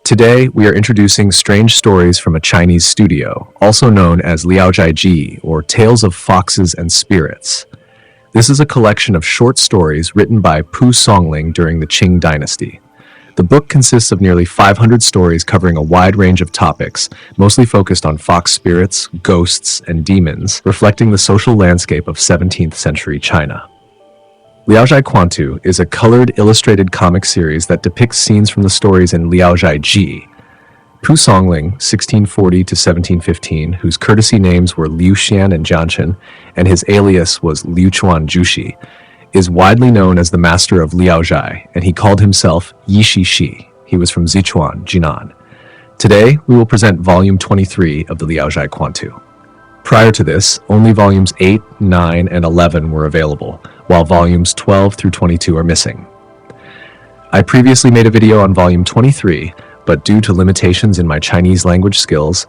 Today, we are introducing strange stories from a Chinese studio, also known as Liaozhaiji, or Tales of Foxes and Spirits. This is a collection of short stories written by Pu Songling during the Qing Dynasty. The book consists of nearly 500 stories covering a wide range of topics, mostly focused on fox spirits, ghosts, and demons, reflecting the social landscape of 17th century China. Liaozhai Quantu is a colored illustrated comic series that depicts scenes from the stories in Liaozhaiji. Pu Songling, 1640 to 1715, whose courtesy names were Liu Xian and Jianchen, and his alias was Liu Chuan Jushi, is widely known as the master of Liaozhai, and he called himself Yishi Shi. He was from Sichuan, Jinan. Today, we will present volume 23 of the Liaozhai Quantu. Prior to this, only volumes 8, 9, and 11 were available, while volumes 12 through 22 are missing. I previously made a video on volume 23, but due to limitations in my Chinese language skills,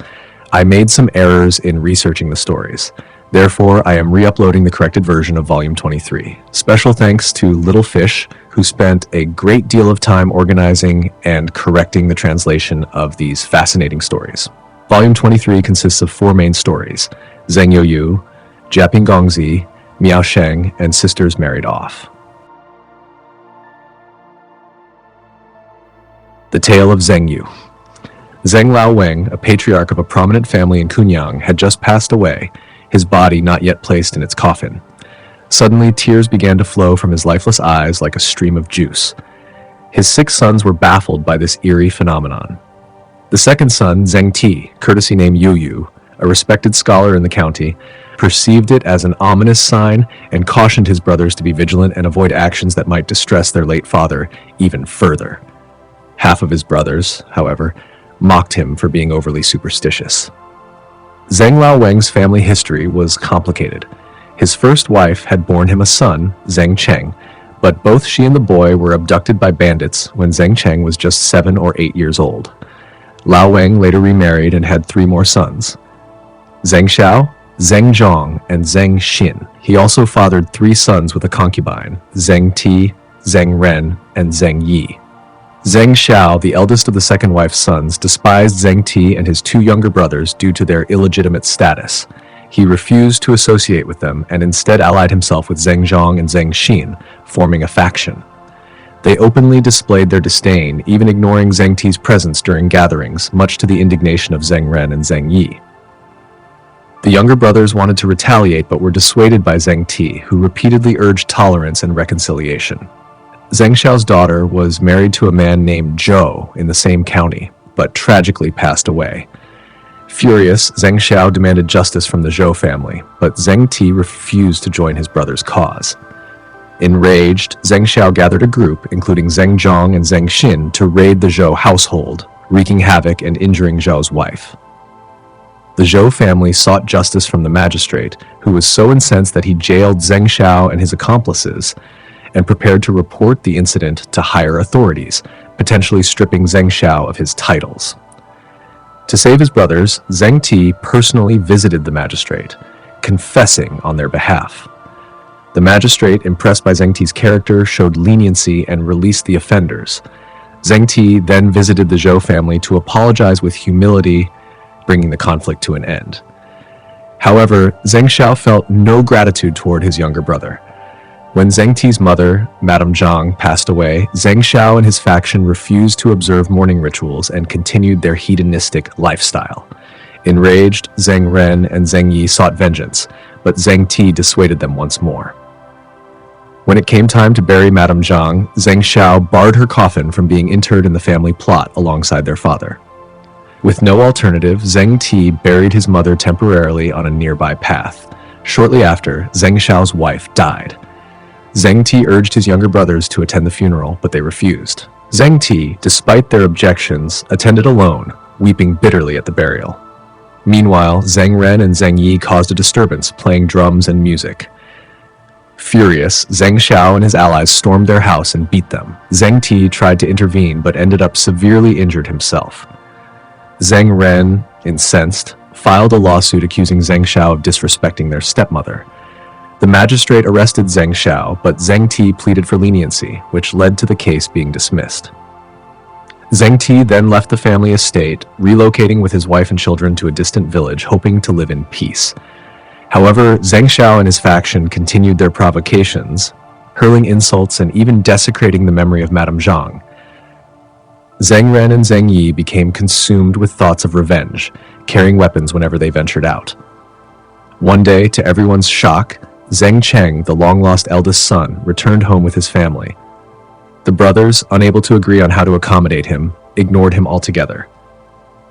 I made some errors in researching the stories. Therefore, I am re-uploading the corrected version of volume 23. Special thanks to Little Fish, who spent a great deal of time organizing and correcting the translation of these fascinating stories. Volume 23 consists of 4 main stories: Zeng Youyu, Jiaping Guangxu, Miao Sheng, and Sisters Married Off. The Tale of Zeng Yu. Zeng Laoweng, a patriarch of a prominent family in Kunyang, had just passed away, his body not yet placed in its coffin. Suddenly, tears began to flow from his lifeless eyes like a stream of juice. His 6 sons were baffled by this eerie phenomenon. The second son, Zeng Ti, courtesy name Youyu, a respected scholar in the county, perceived it as an ominous sign and cautioned his brothers to be vigilant and avoid actions that might distress their late father even further. Half of his brothers, however, mocked him for being overly superstitious. Zeng Laoweng's family history was complicated. His first wife had borne him a son, Zeng Cheng, but both she and the boy were abducted by bandits when Zeng Cheng was just 7 or 8 years old. Laoweng later remarried and had 3 more sons: Zeng Xiao, Zeng Zhong, and Zeng Xin. He also fathered 3 sons with a concubine: Zeng Ti, Zeng Ren, and Zeng Yi. Zeng Xiao, the eldest of the second wife's sons, despised Zeng Ti and his 2 younger brothers due to their illegitimate status. He refused to associate with them and instead allied himself with Zeng Zhong and Zeng Xin, forming a faction. They openly displayed their disdain, even ignoring Zeng Ti's presence during gatherings, much to the indignation of Zeng Ren and Zeng Yi. The younger brothers wanted to retaliate but were dissuaded by Zeng Ti, who repeatedly urged tolerance and reconciliation. Zeng Xiao's daughter was married to a man named Zhou in the same county, but tragically passed away. Furious, Zeng Xiao demanded justice from the Zhou family, but Zeng Ti refused to join his brother's cause. Enraged, Zeng Xiao gathered a group, including Zeng Zhong and Zeng Xin, to raid the Zhou household, wreaking havoc and injuring Zhou's wife. The Zhou family sought justice from the magistrate, who was so incensed that he jailed Zeng Xiao and his accomplices, and prepared to report the incident to higher authorities, potentially stripping Zeng Xiao of his titles. To save his brothers, Zeng Ti personally visited the magistrate, confessing on their behalf. The magistrate, impressed by Zeng Ti's character, showed leniency and released the offenders. Zeng Ti then visited the Zhou family to apologize with humility, bringing the conflict to an end. However, Zeng Xiao felt no gratitude toward his younger brother. When Zeng Ti's mother, Madame Zhang, passed away, Zeng Xiao and his faction refused to observe mourning rituals and continued their hedonistic lifestyle. Enraged, Zeng Ren and Zeng Yi sought vengeance, but Zeng Ti dissuaded them once more. When it came time to bury Madame Zhang, Zeng Xiao barred her coffin from being interred in the family plot alongside their father. With no alternative, Zeng Ti buried his mother temporarily on a nearby path. Shortly after, Zeng Xiao's wife died. Zeng Ti urged his younger brothers to attend the funeral, but they refused. Zeng Ti, despite their objections, attended alone, weeping bitterly at the burial. Meanwhile, Zeng Ren and Zeng Yi caused a disturbance, playing drums and music. Furious, Zeng Xiao and his allies stormed their house and beat them. Zeng Ti tried to intervene but ended up severely injured himself. Zeng Ren, incensed, filed a lawsuit accusing Zeng Xiao of disrespecting their stepmother. The magistrate arrested Zeng Xiao, but Zeng Ti pleaded for leniency, which led to the case being dismissed. Zeng Ti then left the family estate, relocating with his wife and children to a distant village, hoping to live in peace. However, Zeng Xiao and his faction continued their provocations, hurling insults and even desecrating the memory of Madame Zhang. Zeng Ren and Zeng Yi became consumed with thoughts of revenge, carrying weapons whenever they ventured out. One day, to everyone's shock, Zeng Cheng, the long-lost eldest son, returned home with his family. The brothers, unable to agree on how to accommodate him, ignored him altogether.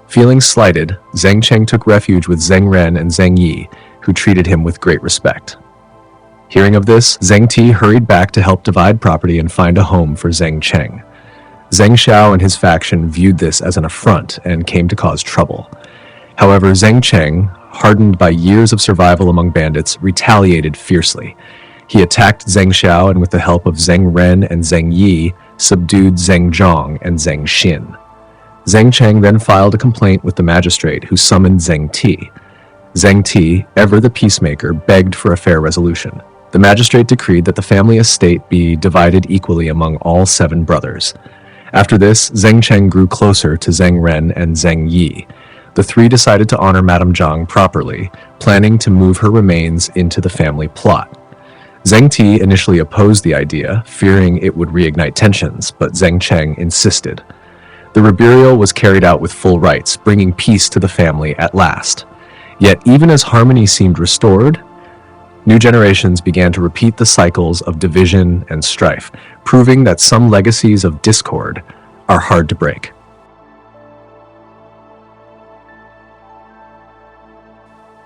Feeling slighted, Zeng Cheng took refuge with Zeng Ren and Zeng Yi, who treated him with great respect. Hearing of this, Zeng Ti hurried back to help divide property and find a home for Zeng Cheng. Zeng Xiao and his faction viewed this as an affront and came to cause trouble. However, Zeng Cheng, hardened by years of survival among bandits, retaliated fiercely. He attacked Zeng Xiao and with the help of Zeng Ren and Zeng Yi, subdued Zeng Zhang and Zeng Xin. Zeng Cheng then filed a complaint with the magistrate, who summoned Zeng Ti. Zeng Ti, ever the peacemaker, begged for a fair resolution. The magistrate decreed that the family estate be divided equally among all 7 brothers. After this, Zeng Cheng grew closer to Zeng Ren and Zeng Yi. The 3 decided to honor Madame Zhang properly, planning to move her remains into the family plot. Zeng Ti initially opposed the idea, fearing it would reignite tensions, but Zeng Cheng insisted. The reburial was carried out with full rites, bringing peace to the family at last. Yet even as harmony seemed restored, new generations began to repeat the cycles of division and strife, proving that some legacies of discord are hard to break.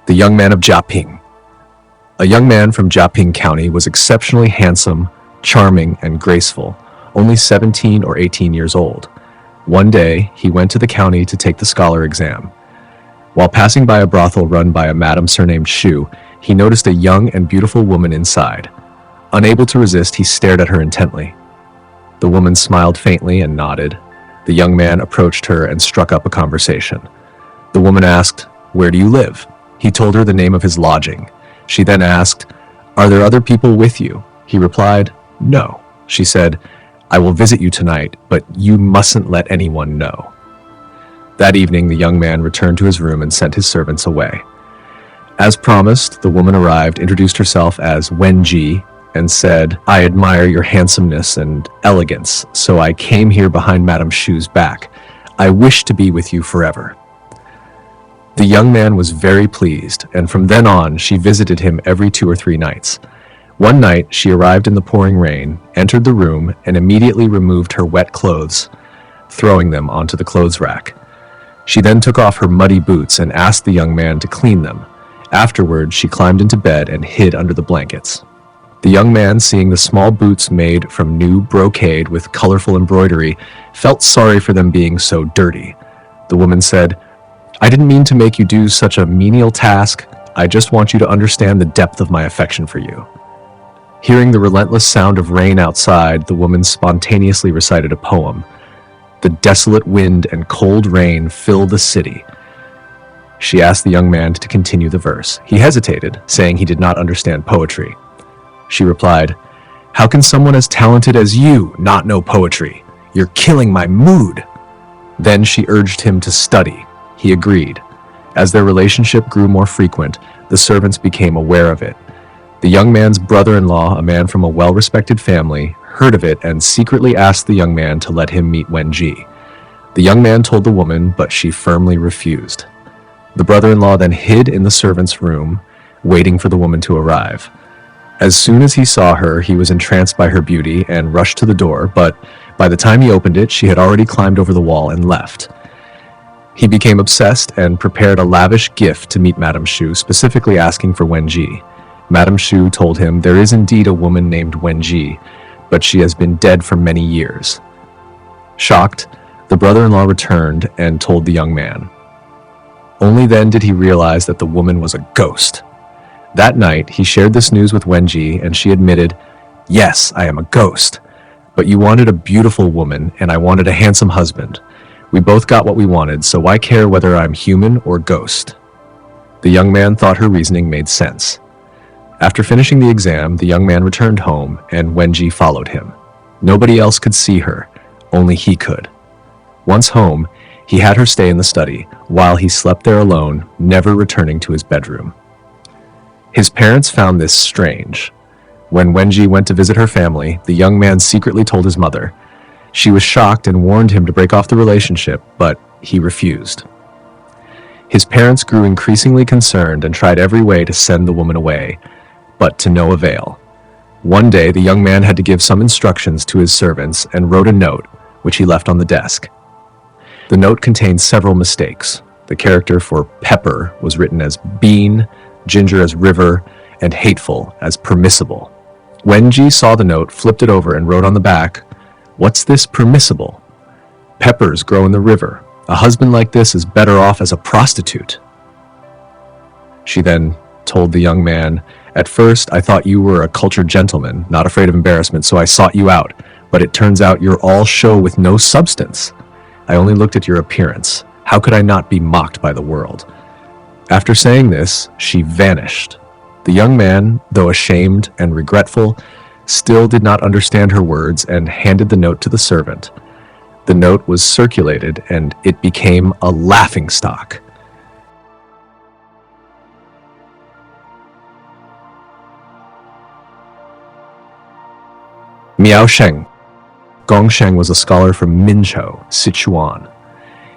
The Young Man of Jiaping. A young man from Jiaping County was exceptionally handsome, charming, and graceful, only 17 or 18 years old. One day, he went to the county to take the scholar exam. While passing by a brothel run by a madam surnamed Shu, he noticed a young and beautiful woman inside. Unable to resist, he stared at her intently. The woman smiled faintly and nodded. The young man approached her and struck up a conversation. The woman asked, "Where do you live?" He told her the name of his lodging. She then asked, "Are there other people with you?" He replied, "No." She said, "I will visit you tonight, but you mustn't let anyone know." That evening, the young man returned to his room and sent his servants away. As promised, the woman arrived, introduced herself as Wenji, and said, "I admire your handsomeness and elegance, so I came here behind Madame Shu's back. I wish to be with you forever." The young man was very pleased, and from then on, she visited him every 2 or 3 nights. One night, she arrived in the pouring rain, entered the room, and immediately removed her wet clothes, throwing them onto the clothes rack. She then took off her muddy boots and asked the young man to clean them. Afterward, she climbed into bed and hid under the blankets. The young man, seeing the small boots made from new brocade with colorful embroidery, felt sorry for them being so dirty. The woman said, "I didn't mean to make you do such a menial task. I just want you to understand the depth of my affection for you." Hearing the relentless sound of rain outside, the woman spontaneously recited a poem. The desolate wind and cold rain fill the city. She asked the young man to continue the verse. He hesitated, saying he did not understand poetry. She replied, "How can someone as talented as you not know poetry? You're killing my mood." Then she urged him to study. He agreed. As their relationship grew more frequent, the servants became aware of it. The young man's brother-in-law, a man from a well-respected family, heard of it and secretly asked the young man to let him meet Wenji. The young man told the woman, but she firmly refused. The brother-in-law then hid in the servant's room, waiting for the woman to arrive. As soon as he saw her, he was entranced by her beauty and rushed to the door, but by the time he opened it, she had already climbed over the wall and left. He became obsessed and prepared a lavish gift to meet Madame Shu, specifically asking for Wenji. Madame Shu told him there is indeed a woman named Wenji, but she has been dead for many years. Shocked, the brother-in-law returned and told the young man. Only then did he realize that the woman was a ghost. That night, he shared this news with Wenji, and she admitted, "Yes, I am a ghost, but you wanted a beautiful woman, and I wanted a handsome husband. We both got what we wanted, so why care whether I'm human or ghost?" The young man thought her reasoning made sense. After finishing the exam, the young man returned home, and Wenji followed him. Nobody else could see her, only he could. Once home, he had her stay in the study, while he slept there alone, never returning to his bedroom. His parents found this strange. When Wenji went to visit her family, the young man secretly told his mother. She was shocked and warned him to break off the relationship, but he refused. His parents grew increasingly concerned and tried every way to send the woman away, but to no avail. One day, the young man had to give some instructions to his servants and wrote a note, which he left on the desk. The note contained several mistakes. The character for pepper was written as bean, ginger as river, and hateful as permissible. Wenji saw the note, flipped it over, and wrote on the back, "What's this permissible? Peppers grow in the river. A husband like this is better off as a prostitute." She then told the young man, "At first, I thought you were a cultured gentleman, not afraid of embarrassment, so I sought you out. But it turns out you're all show with no substance. I only looked at your appearance. How could I not be mocked by the world?" After saying this, she vanished. The young man, though ashamed and regretful, still did not understand her words and handed the note to the servant. The note was circulated and it became a laughingstock. Miao Sheng. Guangxu was a scholar from Minzhou, Sichuan.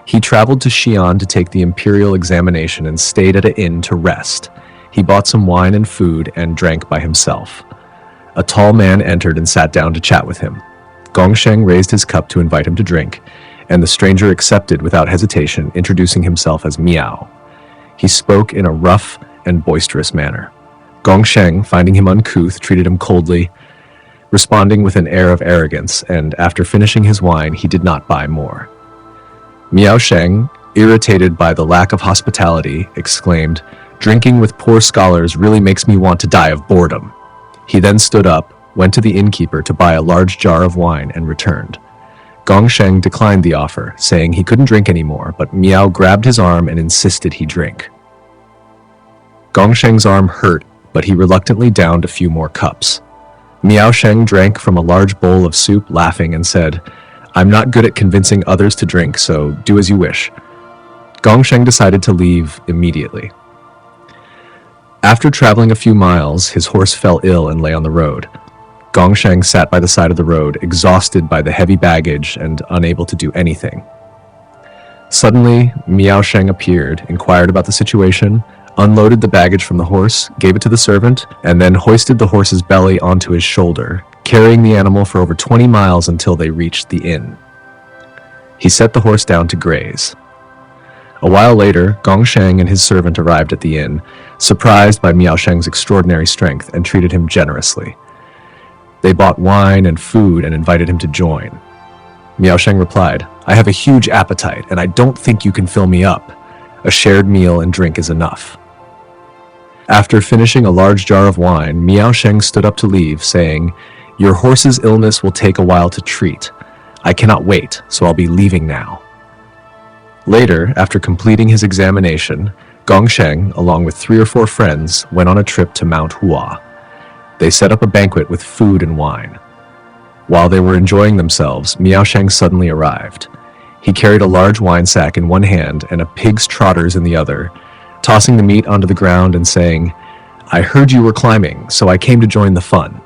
He traveled to Xi'an to take the imperial examination and stayed at an inn to rest. He bought some wine and food and drank by himself. A tall man entered and sat down to chat with him. Guangxu raised his cup to invite him to drink, and the stranger accepted without hesitation, introducing himself as Miao. He spoke in a rough and boisterous manner. Guangxu, finding him uncouth, treated him coldly, responding with an air of arrogance, and after finishing his wine, he did not buy more. Miao Sheng, irritated by the lack of hospitality, exclaimed, "Drinking with poor scholars really makes me want to die of boredom." He then stood up, went to the innkeeper to buy a large jar of wine, and returned. Guangxu declined the offer, saying he couldn't drink anymore, but Miao grabbed his arm and insisted he drink. Guangxu's arm hurt, but he reluctantly downed a few more cups. Miao Sheng drank from a large bowl of soup, laughing, and said, "I'm not good at convincing others to drink, so do as you wish." Guangxu decided to leave immediately. After traveling a few miles, his horse fell ill and lay on the road. Guangxu sat by the side of the road, exhausted by the heavy baggage and unable to do anything. Suddenly, Miao Sheng appeared, inquired about the situation, unloaded the baggage from the horse, gave it to the servant, and then hoisted the horse's belly onto his shoulder, carrying the animal for over 20 miles until they reached the inn. He set the horse down to graze. A while later, Guangxu and his servant arrived at the inn, surprised by Miao Sheng's extraordinary strength, and treated him generously. They bought wine and food and invited him to join. Miao Sheng replied, "I have a huge appetite, and I don't think you can fill me up. A shared meal and drink is enough." After finishing a large jar of wine, Miao Sheng stood up to leave, saying, "Your horse's illness will take a while to treat. I cannot wait, so I'll be leaving now." Later, after completing his examination, Guangxu, along with 3 or 4 friends, went on a trip to Mount Hua. They set up a banquet with food and wine. While they were enjoying themselves, Miao Sheng suddenly arrived. He carried a large wine sack in one hand and a pig's trotters in the other, tossing the meat onto the ground and saying, "I heard you were climbing, so I came to join the fun."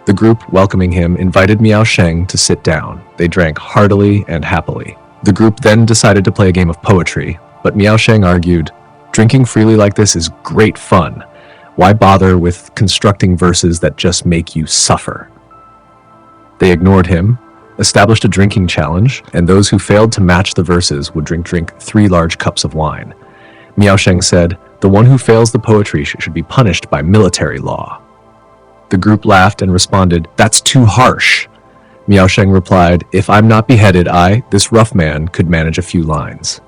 The group, welcoming him, invited Miao Sheng to sit down. They drank heartily and happily. The group then decided to play a game of poetry, but Miao Sheng argued, "Drinking freely like this is great fun. Why bother with constructing verses that just make you suffer?" They ignored him, established a drinking challenge, and those who failed to match the verses would drink 3 large cups of wine. Miao Sheng said, "The one who fails the poetry should be punished by military law." The group laughed and responded, "That's too harsh." Miao Sheng replied, "If I'm not beheaded, this rough man, could manage a few lines."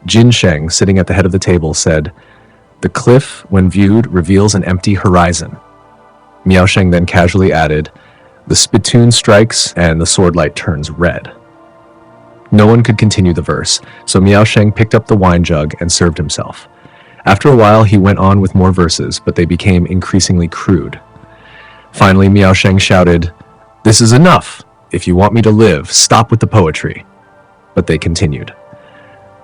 Jin Sheng, sitting at the head of the table, said, "The cliff, when viewed, reveals an empty horizon." Miao Sheng then casually added, "The spittoon strikes and the swordlight turns red." No one could continue the verse, so Miao Sheng picked up the wine jug and served himself. After a while, he went on with more verses, but they became increasingly crude. Finally, Miao Sheng shouted, "This is enough. If you want me to live, stop with the poetry." but they continued.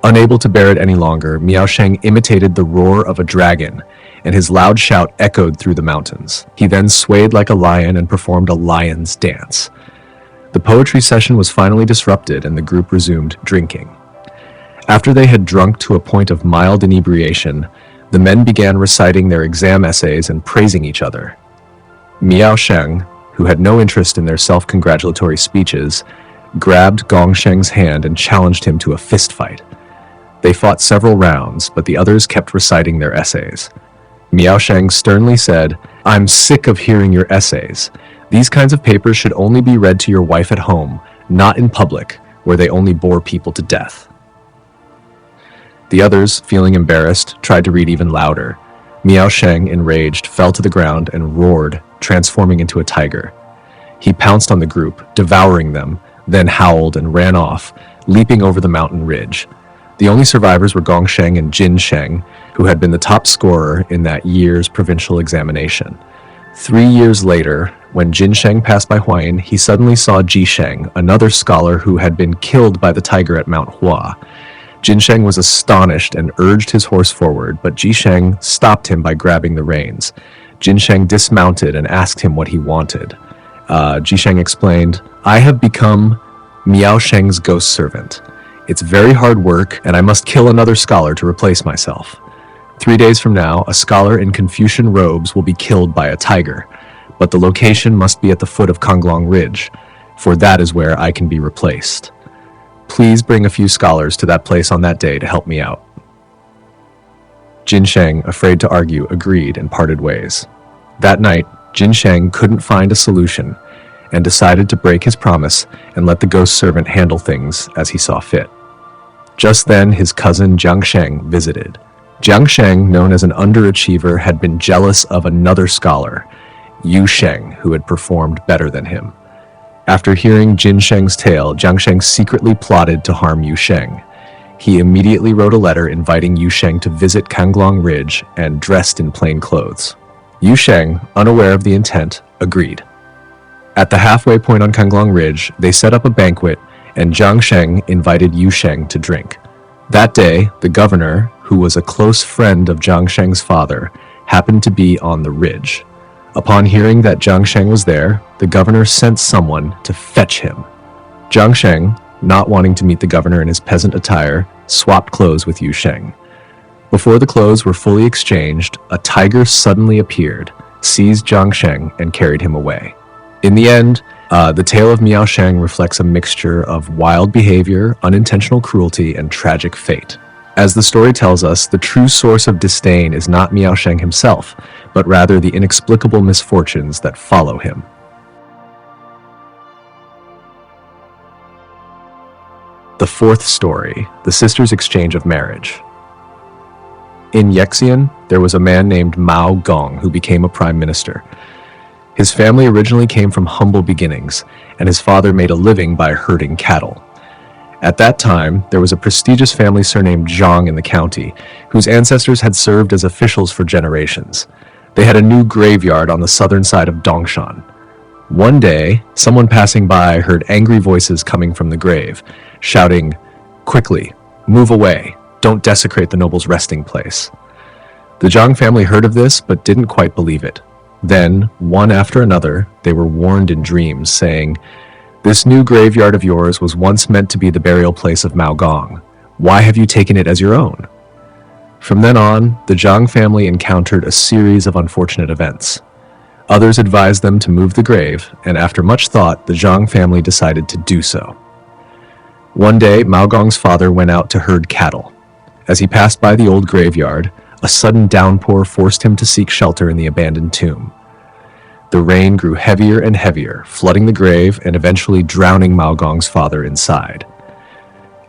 Unable to bear it any longer, Miao Sheng imitated the roar of a dragon, and his loud shout echoed through the mountains. He then swayed like a lion and performed a lion's dance. The poetry session was finally disrupted, and the group resumed drinking. After they had drunk to a point of mild inebriation, the men began reciting their exam essays and praising each other. Miao Sheng, who had no interest in their self-congratulatory speeches, grabbed Guangxu's hand and challenged him to a fistfight. They fought several rounds, but the others kept reciting their essays. Miao Sheng sternly said, "I'm sick of hearing your essays. These kinds of papers should only be read to your wife at home, not in public, where they only bore people to death." The others, feeling embarrassed, tried to read even louder. Miao Sheng, enraged, fell to the ground and roared, transforming into a tiger. He pounced on the group, devouring them, then howled and ran off, leaping over the mountain ridge. The only survivors were Gong Sheng and Jin Sheng, who had been the top scorer in that year's provincial examination. 3 years later, when Jin Sheng passed by Huayin, he suddenly saw Ji Sheng, another scholar who had been killed by the tiger at Mount Hua. Jin Sheng was astonished and urged his horse forward, but Ji Sheng stopped him by grabbing the reins. Jin Sheng dismounted and asked him what he wanted. Ji Sheng explained, "I have become Miao Sheng's ghost servant. It's very hard work, and I must kill another scholar to replace myself. 3 days from now, a scholar in Confucian robes will be killed by a tiger, but the location must be at the foot of Konglong Ridge, for that is where I can be replaced. Please bring a few scholars to that place on that day to help me out." Jin Sheng, afraid to argue, agreed and parted ways. That night, Jin Sheng couldn't find a solution and decided to break his promise and let the ghost servant handle things as he saw fit. Just then, his cousin Jiang Sheng visited. Jiang Sheng, known as an underachiever, had been jealous of another scholar, Yu Sheng, who had performed better than him. After hearing Jin Sheng's tale, Jiang Sheng secretly plotted to harm Yu Sheng. He immediately wrote a letter inviting Yu Sheng to visit Konglong Ridge and dressed in plain clothes. Yu Sheng, unaware of the intent, agreed. At the halfway point on Konglong Ridge, they set up a banquet, and Jiang Sheng invited Yu Sheng to drink. That day, the governor, who was a close friend of Jiang Sheng's father, happened to be on the ridge. Upon hearing that Jiang Sheng was there, the governor sent someone to fetch him. Jiang Sheng, not wanting to meet the governor in his peasant attire, swapped clothes with Yu Sheng. Before the clothes were fully exchanged, a tiger suddenly appeared, seized Jiang Sheng, and carried him away. In the end, the tale of Miao Sheng reflects a mixture of wild behavior, unintentional cruelty, and tragic fate. As the story tells us, the true source of disdain is not Miao Sheng himself, but rather the inexplicable misfortunes that follow him. The fourth story, the sisters' exchange of marriage. In Yexian, there was a man named Mao Gong who became a prime minister. His family originally came from humble beginnings, and his father made a living by herding cattle. At that time, there was a prestigious family surnamed Zhang in the county, whose ancestors had served as officials for generations. They had a new graveyard on the southern side of Dongshan. One day, someone passing by heard angry voices coming from the grave, shouting, "Quickly, move away, don't desecrate the noble's resting place." The Zhang family heard of this, but didn't quite believe it. Then, one after another, they were warned in dreams, saying, "This new graveyard of yours was once meant to be the burial place of Mao Gong. Why have you taken it as your own?" From then on, the Zhang family encountered a series of unfortunate events. Others advised them to move the grave, and after much thought, the Zhang family decided to do so. One day, Mao Gong's father went out to herd cattle. As he passed by the old graveyard, a sudden downpour forced him to seek shelter in the abandoned tomb. The rain grew heavier and heavier, flooding the grave and eventually drowning Mao Gong's father inside.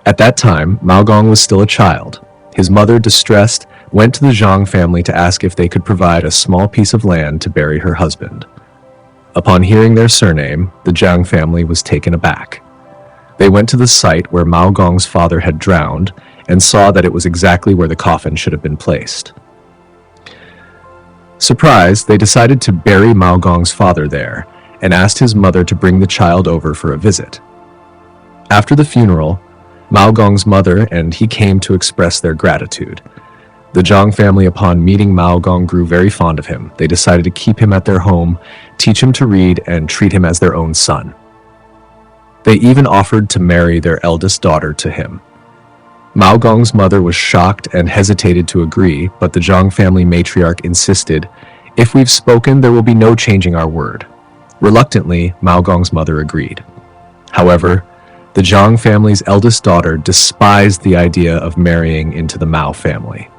At that time, Mao Gong was still a child. His mother, distressed, went to the Zhang family to ask if they could provide a small piece of land to bury her husband. Upon hearing their surname, the Zhang family was taken aback. They went to the site where Mao Gong's father had drowned and saw that it was exactly where the coffin should have been placed. Surprised, they decided to bury Mao Gong's father there and asked his mother to bring the child over for a visit. After the funeral, Mao Gong's mother and he came to express their gratitude. The Zhang family, upon meeting Mao Gong, grew very fond of him. They decided to keep him at their home, teach him to read, and treat him as their own son. They even offered to marry their eldest daughter to him. Mao Gong's mother was shocked and hesitated to agree, but the Zhang family matriarch insisted, "If we've spoken, there will be no changing our word." Reluctantly, Mao Gong's mother agreed. However, the Zhang family's eldest daughter despised the idea of marrying into the Mao family.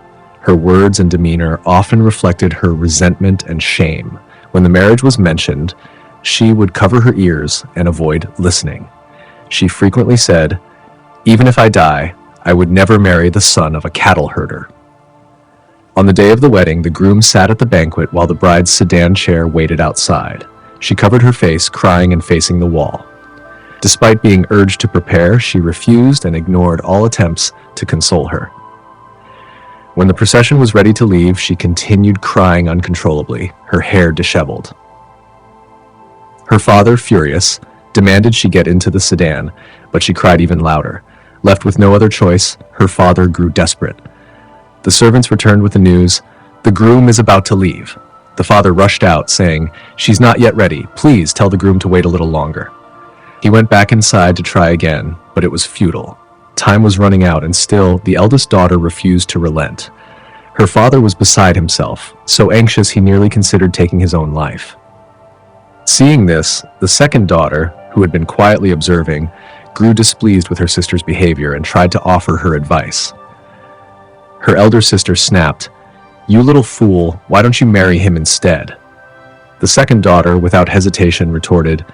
Her words and demeanor often reflected her resentment and shame. When the marriage was mentioned, she would cover her ears and avoid listening. She frequently said, "Even if I die, I would never marry the son of a cattle herder." On the day of the wedding, the groom sat at the banquet while the bride's sedan chair waited outside. She covered her face, crying and facing the wall. Despite being urged to prepare, she refused and ignored all attempts to console her. When the procession was ready to leave, she continued crying uncontrollably, her hair disheveled. Her father, furious, demanded she get into the sedan, but she cried even louder. Left with no other choice, her father grew desperate. The servants returned with the news, "The groom is about to leave." The father rushed out, saying, "She's not yet ready. Please tell the groom to wait a little longer." He went back inside to try again, but it was futile. Time was running out, and still, the eldest daughter refused to relent. Her father was beside himself, so anxious he nearly considered taking his own life. Seeing this, the second daughter, who had been quietly observing, grew displeased with her sister's behavior and tried to offer her advice. Her elder sister snapped, "You little fool, why don't you marry him instead?" The second daughter, without hesitation, retorted,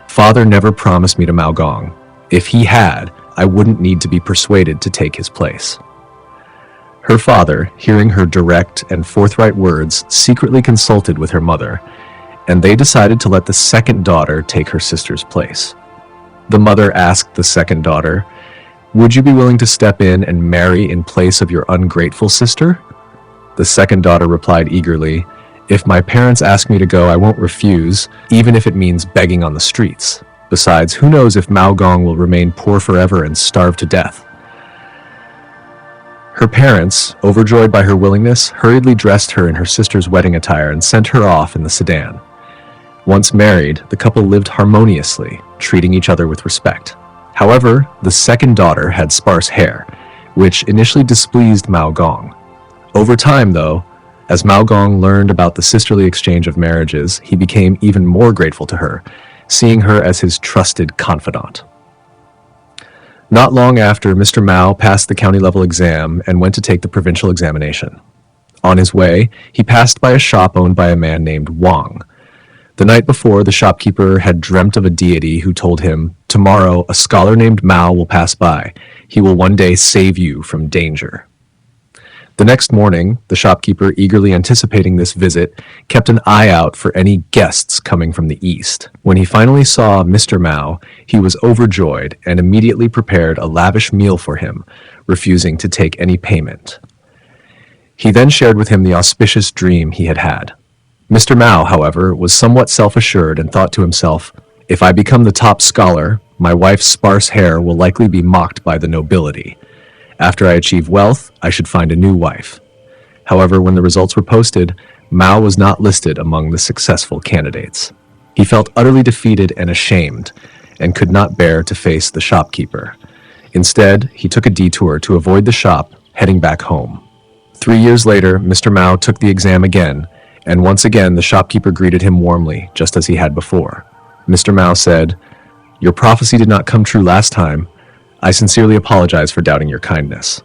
"Father never promised me to Mao Gong. If he had, I wouldn't need to be persuaded to take his place." Her father, hearing her direct and forthright words, secretly consulted with her mother, and they decided to let the second daughter take her sister's place. The mother asked the second daughter, "Would you be willing to step in and marry in place of your ungrateful sister?" The second daughter replied eagerly, "If my parents ask me to go, I won't refuse, even if it means begging on the streets. Besides, who knows if Mao Gong will remain poor forever and starve to death." Her parents, overjoyed by her willingness, hurriedly dressed her in her sister's wedding attire and sent her off in the sedan. Once married, the couple lived harmoniously, treating each other with respect. However, the second daughter had sparse hair, which initially displeased Mao Gong. Over time, though, as Mao Gong learned about the sisterly exchange of marriages, he became even more grateful to her, seeing her as his trusted confidant. Not long after, Mr. Mao passed the county-level exam and went to take the provincial examination. On his way, he passed by a shop owned by a man named Wang. The night before, the shopkeeper had dreamt of a deity who told him, "Tomorrow, a scholar named Mao will pass by. He will one day save you from danger." The next morning, the shopkeeper, eagerly anticipating this visit, kept an eye out for any guests coming from the east. When he finally saw Mr. Mao, he was overjoyed and immediately prepared a lavish meal for him, refusing to take any payment. He then shared with him the auspicious dream he had had. Mr. Mao, however, was somewhat self-assured and thought to himself, "If I become the top scholar, my wife's sparse hair will likely be mocked by the nobility. After I achieve wealth, I should find a new wife." However, when the results were posted, Mao was not listed among the successful candidates. He felt utterly defeated and ashamed, and could not bear to face the shopkeeper. Instead, he took a detour to avoid the shop, heading back home. 3 years later, Mr. Mao took the exam again, and once again the shopkeeper greeted him warmly, just as he had before. Mr. Mao said, "Your prophecy did not come true last time. I sincerely apologize for doubting your kindness."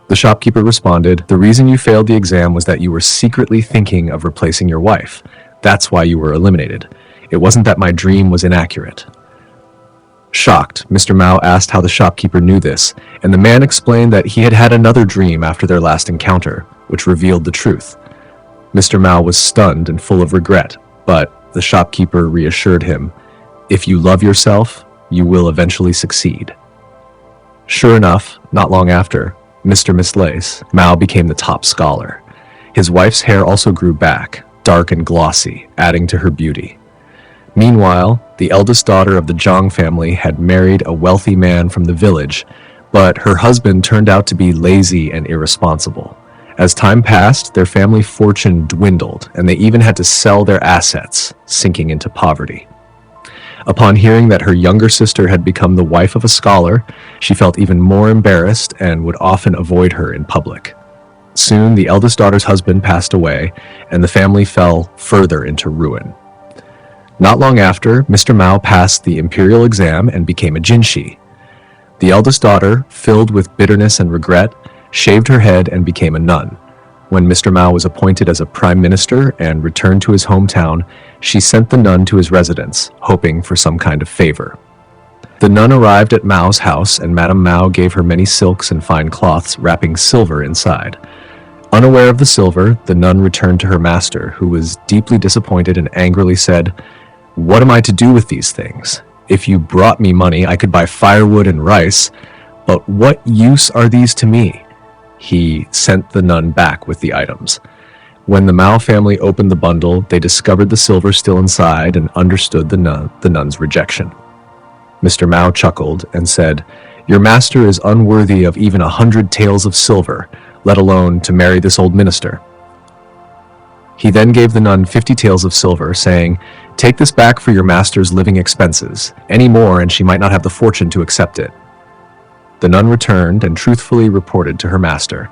The shopkeeper responded, "The reason you failed the exam was that you were secretly thinking of replacing your wife. That's why you were eliminated. It wasn't that my dream was inaccurate." Shocked, Mr. Mao asked how the shopkeeper knew this, and the man explained that he had had another dream after their last encounter, which revealed the truth. Mr. Mao was stunned and full of regret, but the shopkeeper reassured him, "If you love yourself, you will eventually succeed." Sure enough, not long after, Mr. Mislace, Mao became the top scholar. His wife's hair also grew back, dark and glossy, adding to her beauty. Meanwhile, the eldest daughter of the Zhang family had married a wealthy man from the village, But her husband turned out to be lazy and irresponsible. As time passed, their family fortune dwindled, and they even had to sell their assets, sinking into poverty. Upon hearing that her younger sister had become the wife of a scholar, she felt even more embarrassed and would often avoid her in public. Soon, the eldest daughter's husband passed away, and the family fell further into ruin. Not long after, Mr. Mao passed the imperial exam and became a jinshi. The eldest daughter, filled with bitterness and regret, shaved her head and became a nun. When Mr. Mao was appointed as a prime minister and returned to his hometown, she sent the nun to his residence, hoping for some kind of favor. The nun arrived at Mao's house, and Madame Mao gave her many silks and fine cloths, wrapping silver inside. Unaware of the silver, the nun returned to her master, who was deeply disappointed and angrily said, "What am I to do with these things? If you brought me money, I could buy firewood and rice, but what use are these to me?" He sent the nun back with the items. When the Mao family opened the bundle, they discovered the silver still inside and understood the nun's rejection. Mr. Mao chuckled and said, "Your master is unworthy of even 100 taels of silver, let alone to marry this old minister." He then gave the nun 50 taels of silver, saying, "Take this back for your master's living expenses. Any more and she might not have the fortune to accept it." The nun returned and truthfully reported to her master.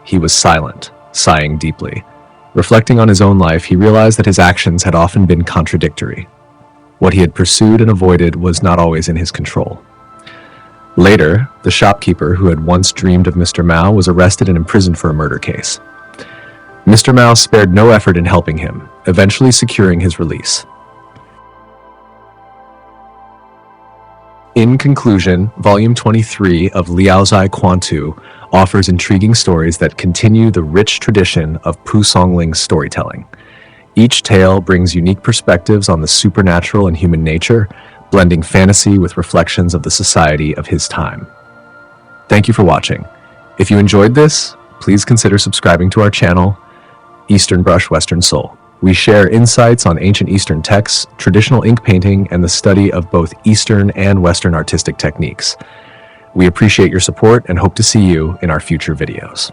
He was silent, sighing deeply. Reflecting on his own life, he realized that his actions had often been contradictory. What he had pursued and avoided was not always in his control. Later, the shopkeeper who had once dreamed of Mr. Mao was arrested and imprisoned for a murder case. Mr. Mao spared no effort in helping him, eventually securing his release. In conclusion, Volume 23 of Liaozai Quantu offers intriguing stories that continue the rich tradition of Pu Songling's storytelling. Each tale brings unique perspectives on the supernatural and human nature, blending fantasy with reflections of the society of his time. Thank you for watching. If you enjoyed this, please consider subscribing to our channel, Eastern Brush, Western Soul. We share insights on ancient Eastern texts, traditional ink painting, and the study of both Eastern and Western artistic techniques. We appreciate your support and hope to see you in our future videos.